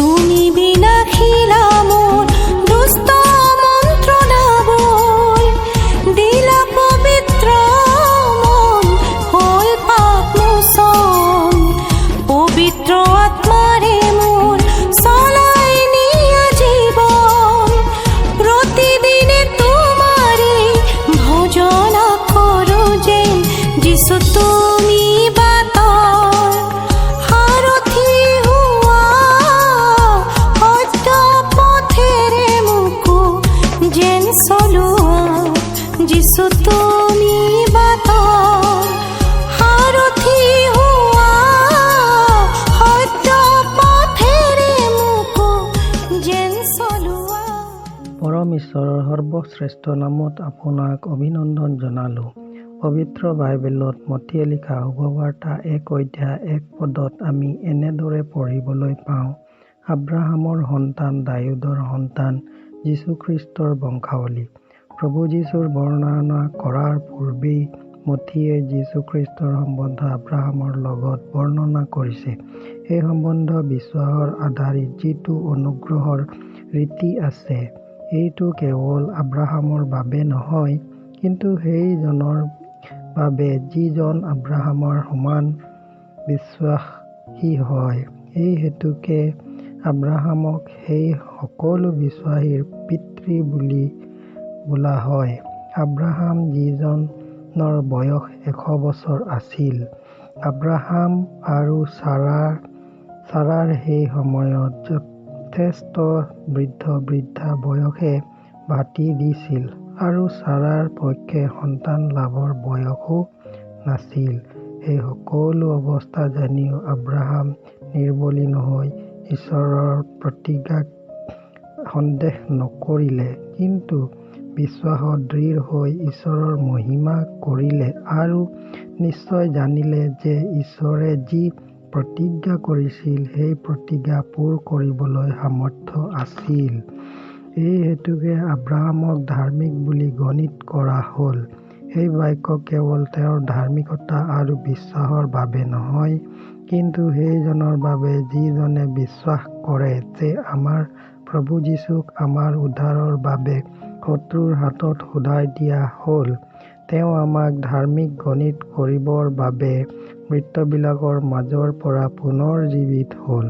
তুমি বিনাশিলা মোৰ দুষ্ট মন্ত্ৰণাবোৰ, দিলা পবিত্ৰ মন, হ'ল পাপ মোচন। পবিত্ৰ আত্মাৰে মোৰ চলাই নিয়া জীৱন, প্ৰতিদিনে তোমাৰে ভজন কৰোঁ যেন। যিছু তুমি বাটৰ সাৰথি হোৱা, সত্য পথেৰে মোকো যেন চলোৱা। যিছু তুমি বাটৰ সাৰথি হোৱা, সত্য পথেৰে মোকো যেন চলোৱা। পৰম ঈশ্বৰৰ সৰ্বশ্ৰেষ্ঠ নামত আপোনাক অভিনন্দন জনালোঁ। পবিত্ৰ বাইবেলত মথিয়ে লিখা শুভবাৰ্তা 1 অধ্যায় 1 পদত আমি এনেদৰে পঢ়িবলৈ পাওঁ, আব্ৰাহামৰ সন্তান দাউদৰ সন্তান যীশুখ্ৰীষ্টৰ বংশাৱলী। প্ৰভু যীশুৰ বৰ্ণনা কৰাৰ পূৰ্বেই মথিয়ে যীশুখ্ৰীষ্টৰ সম্বন্ধ আব্ৰাহামৰ লগত বৰ্ণনা কৰিছে। এই সম্বন্ধ বিশ্বাসৰ আধাৰিত যিটো অনুগ্ৰহৰ ৰীতি আছে, এইটো কেৱল আব্ৰাহামৰ বাবে নহয়, কিন্তু সেইজনৰ বাবে যিজন আব্ৰাহামৰ সমান বিশ্বাসী হয়। এই হেতুকে আব্ৰাহামক সেই সকলো বিশ্বাসীৰ পিতৃ বুলি বোলা হয়। আব্ৰাহাম যিজনৰ বয়স 100 বছৰ আছিল। আব্ৰাহাম আৰু ছাৰাৰ সেই সময়ত যথেষ্ট বৃদ্ধা বয়সে ভাটি দিছিল আৰু ছাৰাৰ পক্ষে সন্তান লাভৰ বয়সো নাছিল। এই সকলো অৱস্থা জানিও আব্ৰাহাম নিৰ্বলী নহৈ ঈশ্বৰৰ প্ৰতিজ্ঞাক সন্দেহ নকৰিলে, কিন্তু বিশ্বাসত দৃঢ় হৈ ঈশ্বৰৰ মহিমা কৰিলে আৰু নিশ্চয় জানিলে যে ঈশ্বৰে যি প্ৰতিজ্ঞা কৰিছিল সেই প্ৰতিজ্ঞা পূৰ কৰিবলৈ সামৰ্থ্য আছিল। এই হেতুকে আব্ৰাহামক ধাৰ্মিক বুলি গণিত কৰা হ'ল। এই বাক্য কেৱল তেওঁৰ ধাৰ্মিকতা আৰু বিশ্বাসৰ বাবে নহয়, কিন্তু সেইজনৰ বাবে যিজনে বিশ্বাস কৰে যে আমাৰ প্ৰভু যীশুক আমাৰ উদ্ধাৰৰ বাবে শত্ৰুৰ হাতত শোধাই দিয়া হ'ল। তেওঁ আমাক ধাৰ্মিক গণিত কৰিবৰ বাবে মৃতবিলাকৰ মাজৰ পৰা পুনৰ জীৱিত হ'ল।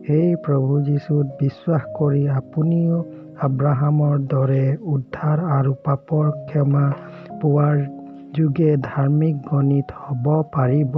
সেই প্ৰভু যীশুত বিশ্বাস কৰি আপুনিও আব্ৰাহামৰ দৰে উদ্ধাৰ আৰু পাপৰ ক্ষমা পোৱাৰ যোগে ধাৰ্মিক গণিত হ'ব পাৰিব।